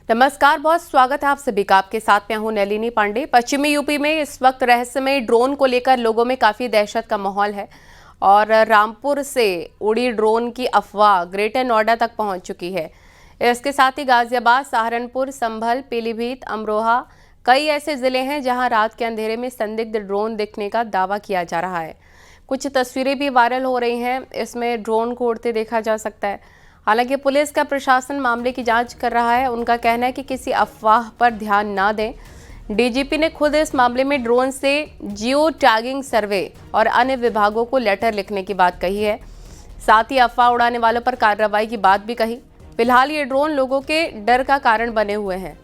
नमस्कार, बहुत स्वागत है आप सभी का। आपके साथ मैं हूं नलिनी पांडे। पश्चिमी यूपी में इस वक्त रहस्यमय ड्रोन को लेकर लोगों में काफ़ी दहशत का माहौल है और रामपुर से उड़ी ड्रोन की अफवाह ग्रेटर नोएडा तक पहुंच चुकी है। इसके साथ ही गाजियाबाद, सहारनपुर, संभल, पीलीभीत, अमरोहा कई ऐसे ज़िले हैं जहां रात के अंधेरे में संदिग्ध ड्रोन दिखने का दावा किया जा रहा है। कुछ तस्वीरें भी वायरल हो रही हैं, इसमें ड्रोन को उड़ते देखा जा सकता है। हालांकि पुलिस का प्रशासन मामले की जांच कर रहा है। उनका कहना है कि किसी अफवाह पर ध्यान ना दें। डीजीपी ने खुद इस मामले में ड्रोन से जियो टैगिंग सर्वे और अन्य विभागों को लेटर लिखने की बात कही है। साथ ही अफवाह उड़ाने वालों पर कार्रवाई की बात भी कही। फिलहाल ये ड्रोन लोगों के डर का कारण बने हुए हैं।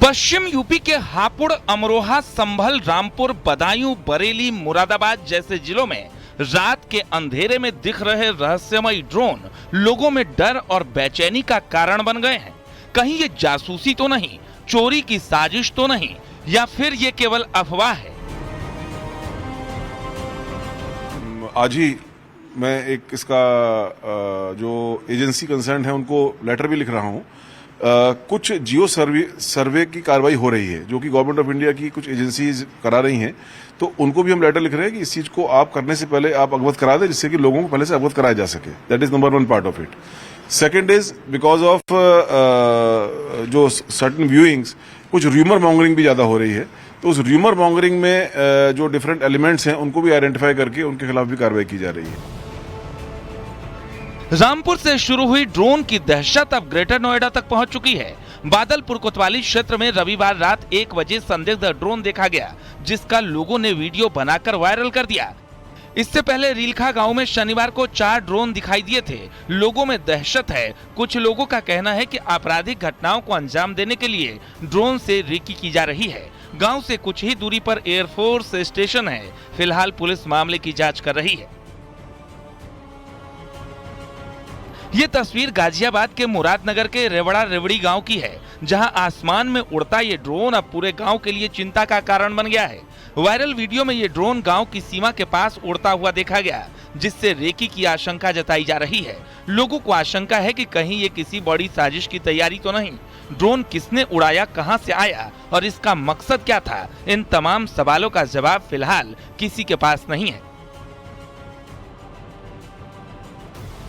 पश्चिम यूपी के हापुड़, अमरोहा, संभल, रामपुर, बदायूं, बरेली, मुरादाबाद जैसे जिलों में रात के अंधेरे में दिख रहे रहस्यमयी ड्रोन लोगों में डर और बेचैनी का कारण बन गए हैं। कहीं ये जासूसी तो नहीं, चोरी की साजिश तो नहीं, या फिर ये केवल अफवाह है? आज ही मैं एक इसका जो एजेंसी कंसर्न है उनको लेटर भी लिख रहा हूं। कुछ जियो सर्वे की कार्रवाई हो रही है जो कि गवर्नमेंट ऑफ इंडिया की कुछ एजेंसीज करा रही हैं, तो उनको भी हम लेटर लिख रहे हैं कि इस चीज को आप करने से पहले आप अवगत करा दें, जिससे कि लोगों को पहले से अवगत कराया जा सके। That is number 1 part of it. Second is because of जो सर्टन व्यूइंग्स, कुछ र्यूमर मॉन्गरिंग भी ज्यादा हो रही है, तो उस र्यूमर मॉन्गरिंग में जो डिफरेंट एलिमेंट्स हैं उनको भी आइडेंटिफाई करके उनके खिलाफ भी कार्रवाई की जा रही है। रामपुर से शुरू हुई ड्रोन की दहशत अब ग्रेटर नोएडा तक पहुंच चुकी है। बादलपुर कोतवाली क्षेत्र में रविवार रात 1 बजे संदिग्ध ड्रोन देखा गया, जिसका लोगों ने वीडियो बनाकर वायरल कर दिया। इससे पहले रीलखा गांव में शनिवार को 4 ड्रोन दिखाई दिए थे। लोगों में दहशत है। कुछ लोगों का कहना है कि आपराधिक घटनाओं को अंजाम देने के लिए ड्रोन से रेकी की जा रही है। गांव से कुछ ही दूरी पर एयरफोर्स स्टेशन है। फिलहाल पुलिस मामले की जांच कर रही है। ये तस्वीर गाजियाबाद के मुरादनगर के रेवड़ा रेवड़ी गांव की है, जहां आसमान में उड़ता ये ड्रोन अब पूरे गांव के लिए चिंता का कारण बन गया है। वायरल वीडियो में ये ड्रोन गांव की सीमा के पास उड़ता हुआ देखा गया, जिससे रेकी की आशंका जताई जा रही है। लोगों को आशंका है कि कहीं ये किसी बड़ी साजिश की तैयारी तो नहीं। ड्रोन किसने उड़ाया, कहां से आया और इसका मकसद क्या था, इन तमाम सवालों का जवाब फिलहाल किसी के पास नहीं है।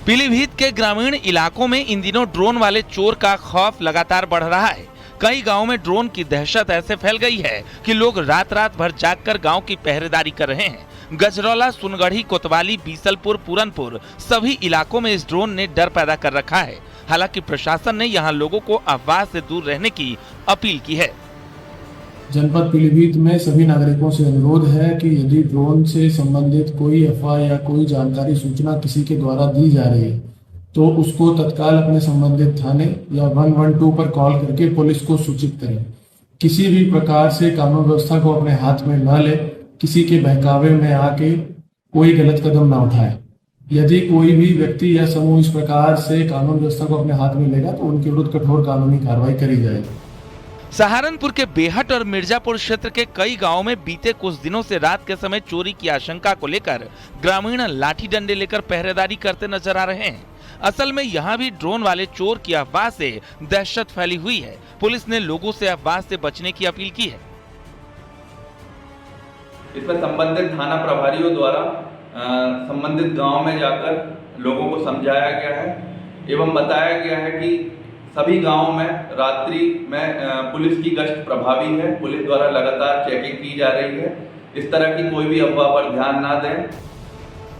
पीलीभीत के ग्रामीण इलाकों में इन दिनों ड्रोन वाले चोर का खौफ लगातार बढ़ रहा है। कई गांवों में ड्रोन की दहशत ऐसे फैल गई है कि लोग रात रात भर जागकर गांव की पहरेदारी कर रहे हैं। गजरौला, सुनगढ़ी, कोतवाली, बीसलपुर, पूरनपुर सभी इलाकों में इस ड्रोन ने डर पैदा कर रखा है। हालांकि प्रशासन ने यहां लोगों को अफवाह से दूर रहने की अपील की है। जनपद पीलीभीत में सभी नागरिकों से अनुरोध है कि यदि ड्रोन से संबंधित कोई अफवाह या कोई जानकारी, सूचना किसी के द्वारा दी जा रही है तो उसको तत्काल अपने संबंधित थाने या 112 पर कॉल करके पुलिस को सूचित करें। किसी भी प्रकार से कानून व्यवस्था को अपने हाथ में न ले, किसी के बहकावे में आके कोई गलत कदम न उठाए। यदि कोई भी व्यक्ति या समूह इस प्रकार से कानून व्यवस्था को अपने हाथ में लेगा तो उनके विरुद्ध कठोर कानूनी कार्रवाई करी जाएगी। सहारनपुर के बेहट और मिर्जापुर क्षेत्र के कई गांवों में बीते कुछ दिनों से रात के समय चोरी की आशंका को लेकर ग्रामीण लाठी डंडे लेकर पहरेदारी करते नजर आ रहे हैं। असल में यहां भी ड्रोन वाले चोर की अफवाह से दहशत फैली हुई है। पुलिस ने लोगों से अफवाह से बचने की अपील की है। इसमें संबंधित थाना प्रभारियों द्वारा संबंधित गांव में जाकर लोगों को समझाया गया है एवं बताया गया है कि सभी गांवों में रात्रि में पुलिस की गश्त प्रभावी है। पुलिस द्वारा लगातार चेकिंग की जा रही है। इस तरह की कोई भी अफवाह पर ध्यान ना दें।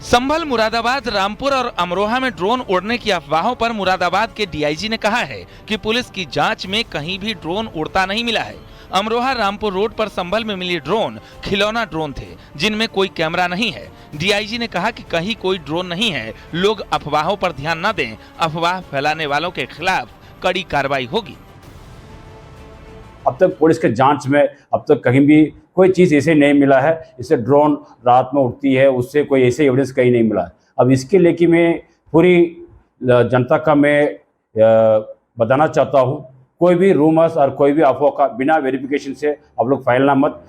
संभल, मुरादाबाद, रामपुर और अमरोहा में ड्रोन उड़ने की अफवाहों पर मुरादाबाद के डीआईजी ने कहा है कि पुलिस की जांच में कहीं भी ड्रोन उड़ता नहीं मिला है। अमरोहा रामपुर रोड पर संभल में मिली ड्रोन खिलौना ड्रोन थे, जिनमें कोई कैमरा नहीं है। डीआईजी ने कहा कि कहीं कोई ड्रोन नहीं है। लोग अफवाहों पर ध्यान न दें। अफवाह फैलाने वालों के खिलाफ कड़ी कार्रवाई होगी। अब तक पुलिस के जांच में अब तक कहीं भी कोई चीज़ ऐसे नहीं मिला है। इससे ड्रोन रात में उड़ती है, उससे कोई ऐसे एविडेंस कहीं नहीं मिला है। अब इसके लेके मैं पूरी जनता का मैं बताना चाहता हूँ, कोई भी रूमर्स और कोई भी अफवाह का बिना वेरिफिकेशन से आप लोग फैलना मत।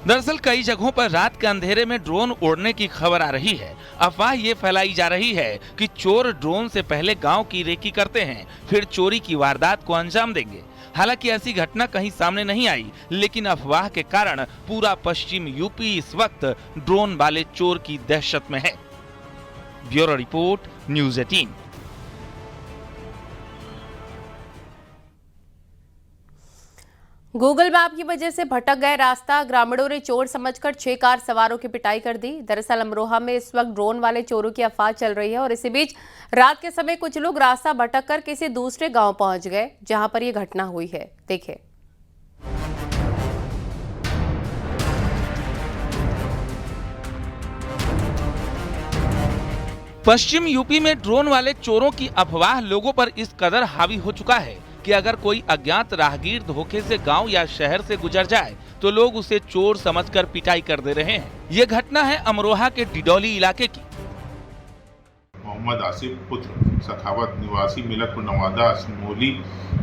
दरअसल कई जगहों पर रात के अंधेरे में ड्रोन उड़ने की खबर आ रही है। अफवाह ये फैलाई जा रही है कि चोर ड्रोन से पहले गांव की रेकी करते हैं, फिर चोरी की वारदात को अंजाम देंगे। हालांकि ऐसी घटना कहीं सामने नहीं आई, लेकिन अफवाह के कारण पूरा पश्चिम यूपी इस वक्त ड्रोन वाले चोर की दहशत में है। Bureau report, news 18। Google map की वजह से भटक गए रास्ता, ग्रामीणों ने चोर समझकर 6 कार सवारों की पिटाई कर दी। दरअसल अमरोहा में इस वक्त ड्रोन वाले चोरों की अफवाह चल रही है और इसी बीच रात के समय कुछ लोग रास्ता भटक कर किसी दूसरे गांव पहुंच गए, जहां पर यह घटना हुई है। देखिए। पश्चिम यूपी में ड्रोन वाले चोरों की अफवाह लोगों पर इस कदर हावी हो चुका है कि अगर कोई अज्ञात राहगीर धोखे से गांव या शहर से गुजर जाए तो लोग उसे चोर समझकर पिटाई कर दे रहे हैं। ये घटना है अमरोहा के डिडौली इलाके की। मोहम्मद आसिफ पुत्र सखावत निवासी मिलकपुर नवादा असमोली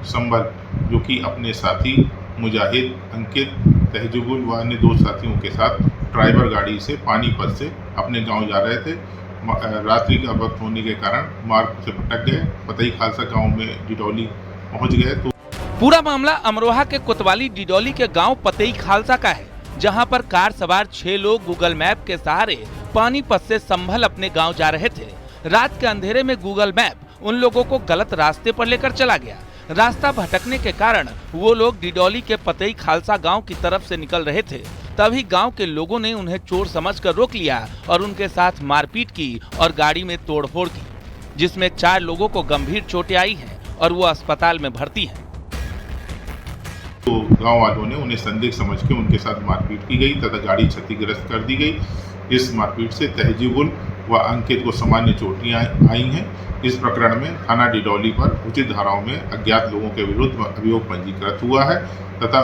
संभल, जो कि अपने साथी मुजाहिद, अंकित, तहजुबुल व अन्य 2 साथियों के साथ ड्राइवर गाड़ी से पानीपत से अपने गांव जा रहे थे। रात्रि का वक्त होने के कारण मार्ग से भटक गए। पतई खालसा गांव में डिडौली पहुंच गए तो पूरा मामला अमरोहा के कोतवाली डिडौली के गांव पतई खालसा का है, जहां पर कार सवार 6 लोग गूगल मैप के सहारे पानीपत से संभल अपने गांव जा रहे थे। रात के अंधेरे में गूगल मैप उन लोगों को गलत रास्ते पर लेकर चला गया। रास्ता भटकने के कारण वो लोग डिडौली के पतई खालसा गांव की तरफ से निकल रहे थे। तभी गांव के लोगों ने उन्हें चोर समझकर रोक लिया और उनके साथ मारपीट की और गाड़ी में तोड़फोड़ की, जिसमें 4 लोगों को गंभीर चोटें आई हैं और वो अस्पताल में भर्ती हैं। तो गांव वालों ने उन्हें संदिग्ध समझ के उनके साथ मारपीट की गई तथा गाड़ी क्षतिग्रस्त कर दी गई। इस मारपीट से तहजीबुल व अंकित को सामान्य चोटियां आई हैं। इस प्रकरण में थाना डिडौली पर उचित धाराओं में अज्ञात लोगों के विरुद्ध अभियोग पंजीकृत हुआ है तथा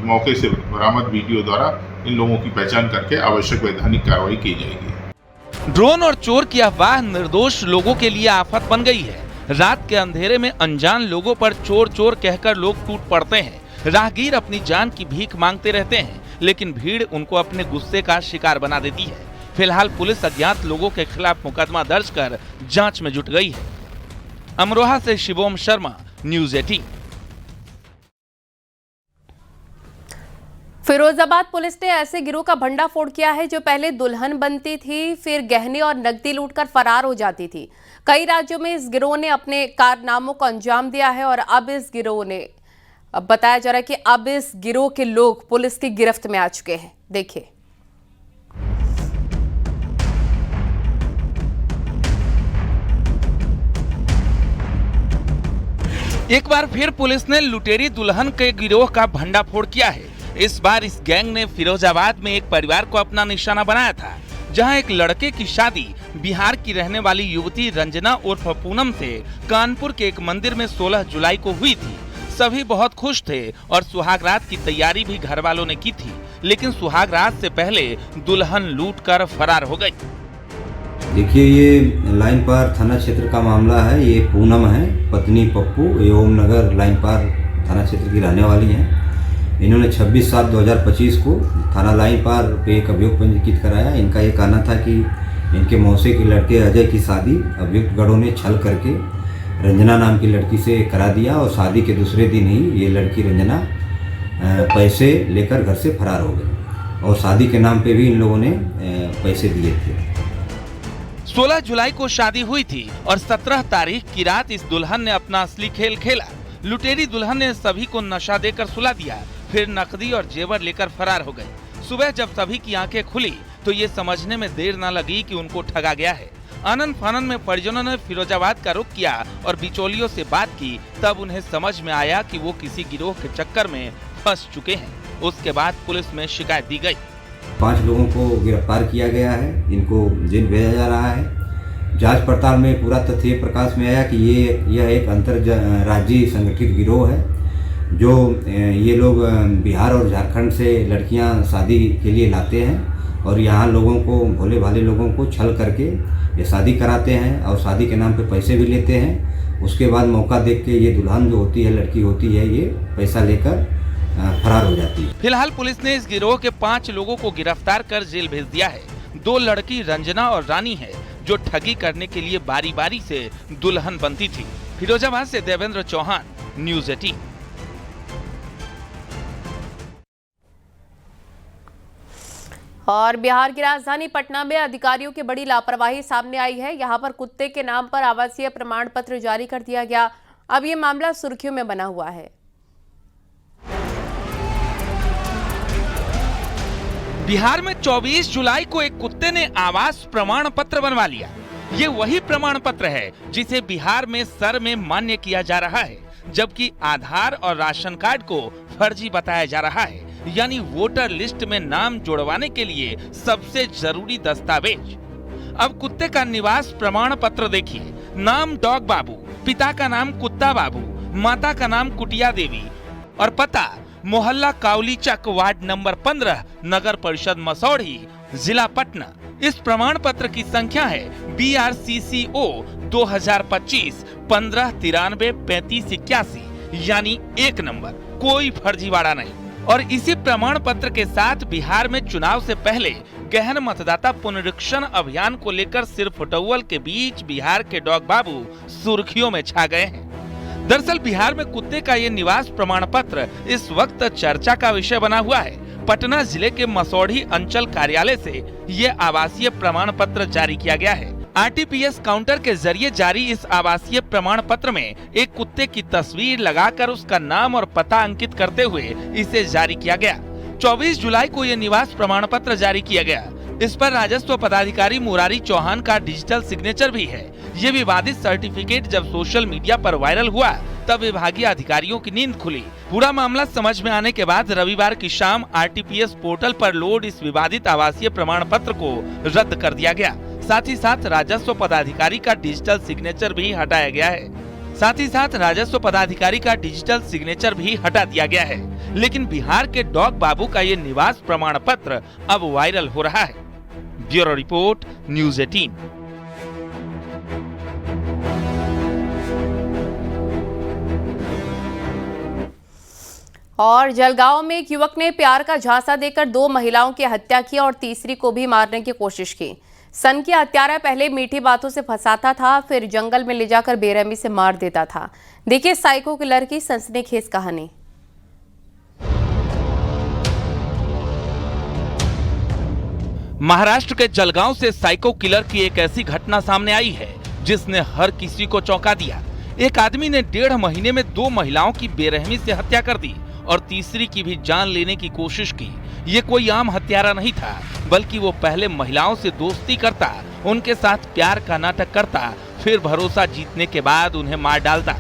मौके से बरामद वीडियो द्वारा इन लोगों की पहचान करके आवश्यक वैधानिक कार्रवाई की जाएगी। ड्रोन और चोर की अफवाह निर्दोष लोगों के लिए आफत बन गई है। रात के अंधेरे में अनजान लोगों पर चोर चोर कहकर लोग टूट पड़ते हैं। राहगीर अपनी जान की भीख मांगते रहते हैं, लेकिन भीड़ उनको अपने गुस्से का शिकार बना देती है। फिलहाल पुलिस अज्ञात लोगों के खिलाफ मुकदमा दर्ज कर जांच में जुट गई है। अमरोहा से शिवोम शर्मा, न्यूज़ 18। फिरोजाबाद पुलिस ने ऐसे गिरोह का भंडाफोड़ किया है जो पहले दुल्हन बनती थी, फिर गहने और नकदी लूटकर फरार हो जाती थी। कई राज्यों में इस गिरोह ने अपने कारनामों को अंजाम दिया है और अब इस गिरोह ने बताया जा रहा है कि अब इस गिरोह के लोग पुलिस की गिरफ्त में आ चुके हैं। देखिए। एक बार फिर पुलिस ने लुटेरी दुल्हन के गिरोह का भंडाफोड़ किया है। इस बार इस गैंग ने फिरोजाबाद में एक परिवार को अपना निशाना बनाया था, जहां एक लड़के की शादी बिहार की रहने वाली युवती रंजना उर्फ पूनम से कानपुर के एक मंदिर में 16 जुलाई को हुई थी। सभी बहुत खुश थे और सुहागरात की तैयारी भी घर वालों ने की थी, लेकिन सुहागरात से पहले दुल्हन लूटकर फरार हो गई। देखिए, ये लाइन पार थाना क्षेत्र का मामला है। ये पूनम है, पत्नी पप्पू, ये ओमनगर लाइन पार थाना क्षेत्र की रहने वाली हैं। इन्होंने 26/7/2025 को थाना लाइन पार पे एक अभियोग पंजीकृत कराया। इनका ये कहना था कि इनके मौसे के लड़के अजय की शादी अभियुक्त गढ़ों ने छल करके रंजना नाम की लड़की से करा दिया और शादी के दूसरे दिन ही ये लड़की रंजना पैसे लेकर घर से फरार हो गई और शादी के नाम पे भी इन लोगों ने पैसे दिए थे। 16 जुलाई को शादी हुई थी और 17 तारीख की रात इस दुल्हन ने अपना असली खेल खेला। लुटेरी दुल्हन ने सभी को नशा देकर सुला दिया, फिर नकदी और जेवर लेकर फरार हो गए। सुबह जब सभी की आंखें खुली तो ये समझने में देर न लगी कि उनको ठगा गया है। आनन फानन में परिजनों ने फिरोजाबाद का रुख किया और बिचौलियों से बात की। तब उन्हें समझ में आया कि वो किसी गिरोह के चक्कर में फंस चुके हैं। उसके बाद पुलिस में शिकायत दी गई। 5 लोगों को गिरफ्तार किया गया है। इनको जेल भेजा जा रहा है। जांच पड़ताल में पूरा तथ्य प्रकाश में आया कि यह एक अंतर राज्यीय संगठित गिरोह है, जो ये लोग बिहार और झारखंड से लड़कियां शादी के लिए लाते हैं और यहाँ लोगों को, भोले भाले लोगों को छल करके ये शादी कराते हैं और शादी के नाम पे पैसे भी लेते हैं। उसके बाद मौका देख के ये दुल्हन जो होती है, लड़की होती है, ये पैसा लेकर फरार हो जाती है। फिलहाल पुलिस ने इस गिरोह के 5 लोगों को गिरफ्तार कर जेल भेज दिया है। 2 लड़की रंजना और रानी है जो ठगी करने के लिए बारी बारी से दुल्हन बनती थी। फिरोजाबाद से देवेंद्र चौहान, न्यूज़ 18। और बिहार की राजधानी पटना में अधिकारियों की बड़ी लापरवाही सामने आई है। यहां पर कुत्ते के नाम पर आवासीय प्रमाण पत्र जारी कर दिया गया। अब ये मामला सुर्खियों में बना हुआ है। बिहार में 24 जुलाई को एक कुत्ते ने आवास प्रमाण पत्र बनवा लिया। ये वही प्रमाण पत्र है जिसे बिहार में सर में मान्य किया जा रहा है, जबकि आधार और राशन कार्ड को फर्जी बताया जा रहा है, यानी वोटर लिस्ट में नाम जुड़वाने के लिए सबसे जरूरी दस्तावेज। अब कुत्ते का निवास प्रमाण पत्र देखिए। नाम डॉग बाबू, पिता का नाम कुत्ता बाबू, माता का नाम कुटिया देवी और पता मोहल्ला काउली चक, वार्ड नंबर 15, नगर परिषद मसौढ़ी, जिला पटना। इस प्रमाण पत्र की संख्या है BRCCO 2025 15933581, यानी 1 नंबर, कोई फर्जीवाड़ा नहीं। और इसी प्रमाण पत्र के साथ बिहार में चुनाव से पहले गहन मतदाता पुनरीक्षण अभियान को लेकर सिर्फ फुटबॉल के बीच बिहार के डॉग बाबू सुर्खियों में छा गए हैं। दरअसल बिहार में कुत्ते का ये निवास प्रमाण पत्र इस वक्त चर्चा का विषय बना हुआ है। पटना जिले के मसौढ़ी अंचल कार्यालय से ये आवासीय प्रमाण पत्र जारी किया गया है। RTPS काउंटर के जरिए जारी इस आवासीय प्रमाण पत्र में एक कुत्ते की तस्वीर लगाकर उसका नाम और पता अंकित करते हुए इसे जारी किया गया। 24 जुलाई को ये निवास प्रमाण पत्र जारी किया गया। इस पर राजस्व पदाधिकारी मुरारी चौहान का डिजिटल सिग्नेचर भी है। ये विवादित सर्टिफिकेट जब सोशल मीडिया पर वायरल हुआ तब विभागीय अधिकारियों की नींद खुली। पूरा मामला समझ में आने के बाद रविवार की शाम RTPS पोर्टल पर लोड इस विवादित आवासीय प्रमाण पत्र को रद्द कर दिया गया। साथ ही साथ राजस्व पदाधिकारी का डिजिटल सिग्नेचर भी हटाया गया है। लेकिन बिहार के डॉग बाबू का ये निवास प्रमाण पत्र अब वायरल हो रहा है। Bureau report, news 18। और जलगांव में एक युवक ने प्यार का झांसा देकर 2 महिलाओं की हत्या की और तीसरी को भी मारने की कोशिश की। सन की हत्यारा पहले मीठी बातों से फंसाता था, फिर जंगल में ले जाकर बेरहमी से मार देता था। देखिए साइको किलर की सनसनीखेज कहानी। महाराष्ट्र के जलगांव से साइको किलर की एक ऐसी घटना सामने आई है जिसने हर किसी को चौंका दिया। एक आदमी ने 1.5 महीने में 2 महिलाओं की बेरहमी से हत्या कर दी और तीसरी की भी जान लेने की कोशिश की। ये कोई आम हत्यारा नहीं था, बल्कि वो पहले महिलाओं से दोस्ती करता, उनके साथ प्यार का नाटक करता, फिर भरोसा जीतने के बाद उन्हें मार डालता।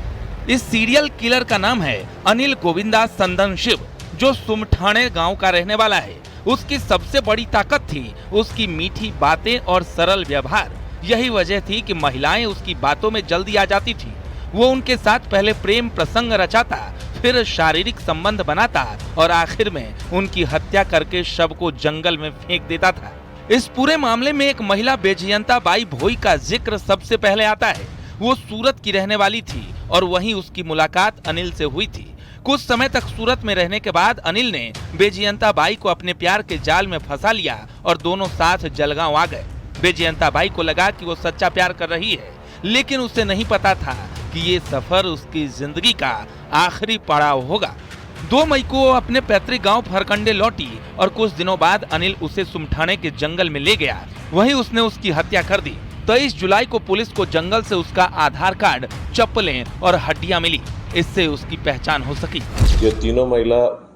इस सीरियल किलर का नाम है अनिल गोविंदा संदन शिव, जो सुमठाणे गांव का रहने वाला है। उसकी सबसे बड़ी ताकत थी उसकी मीठी बातें और सरल व्यवहार। यही वजह थी कि महिलाएं उसकी बातों में जल्दी आ जाती थी। वो उनके साथ पहले प्रेम प्रसंग रचाता, फिर शारीरिक संबंध बनाता और आखिर में उनकी हत्या करके शव को जंगल में फेंक देता था। इस पूरे मामले में एक महिला बेजयंता बाई भोई का जिक्र सबसे पहले आता है। वो सूरत की रहने वाली थी और वहीं उसकी मुलाकात अनिल से हुई थी। कुछ समय तक सूरत में रहने के बाद अनिल ने बेजयंता बाई को अपने प्यार के जाल में फंसा लिया और दोनों साथ जलगांव आ गए। बेजयंता बाई को लगा कि वो सच्चा प्यार कर रही है, लेकिन उसे नहीं पता था कि ये सफर उसकी जिंदगी का आखिरी पड़ाव होगा। 2 मई को अपने पैतृक गांव फरकंडे लौटी और कुछ दिनों बाद अनिल उसे सुमठाणे के जंगल में ले गया। वहीं उसने उसकी हत्या कर दी। 23 जुलाई को पुलिस को जंगल से उसका आधार कार्ड, चप्पलें और हड्डियां मिली। इससे उसकी पहचान हो सकी। ये तीनों महिला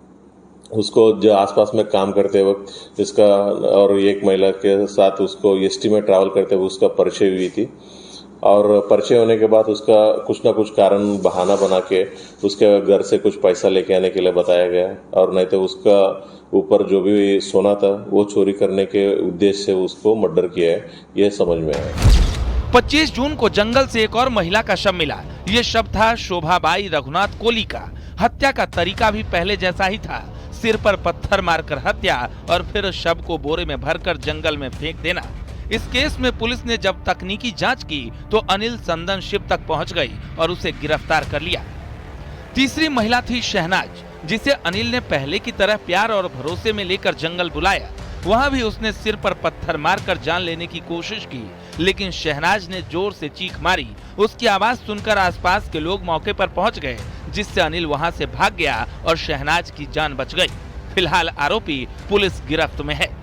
उसको जो आसपास में काम करते वक्त इसका और एक महिला के साथ उसको एसटी में ट्रैवल करते हुए उसका परिचय हुई थी और परिचय होने के बाद उसका कुछ ना कुछ कारण बहाना बना के उसके घर से कुछ पैसा लेके आने के लिए बताया गया और नहीं तो उसका ऊपर जो भी सोना था वो चोरी करने के उद्देश्य से उसको मर्डर किया है, ये समझ में आया। 25 जून को जंगल से एक और महिला का शव मिला। ये शव था शोभाबाई रघुनाथ कोली का। हत्या का तरीका भी पहले जैसा ही था, सिर पर पत्थर मारकर हत्या और फिर शव को बोरे में भरकर जंगल में फेंक देना। इस केस में पुलिस ने जब तकनीकी जांच की तो अनिल संदन शिप तक पहुंच गई और उसे गिरफ्तार कर लिया। तीसरी महिला थी शहनाज, जिसे अनिल ने पहले की तरह प्यार और भरोसे में लेकर जंगल बुलाया। वहां भी उसने सिर पर पत्थर मारकर जान लेने की कोशिश की, लेकिन शहनाज ने जोर से चीख मारी। उसकी आवाज सुनकर आसपास के लोग मौके पर पहुंच गए, जिससे अनिल वहां से भाग गया और शहनाज की जान बच गई। फिलहाल आरोपी पुलिस गिरफ्त में है।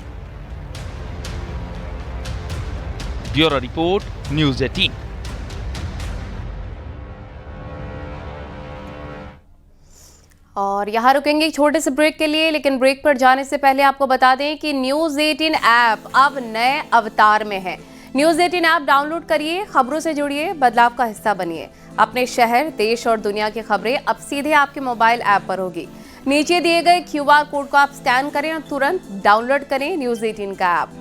Bureau report, news 18। और यहाँ रुकेंगे एक छोटे से ब्रेक के लिए, लेकिन ब्रेक पर जाने से पहले आपको बता दें कि न्यूज़ 18 ऐप अब नए अवतार में है। न्यूज़ 18 ऐप डाउनलोड करिए, खबरों से जुड़िए, बदलाव का हिस्सा बनिए। अपने शहर, देश और दुनिया की खबरें अब सीधे आपके मोबाइल ऐप पर होगी। नीचे दिए गए QR कोड को आप स्कैन करें और तुरंत डाउनलोड करें न्यूज़ 18 का ऐप।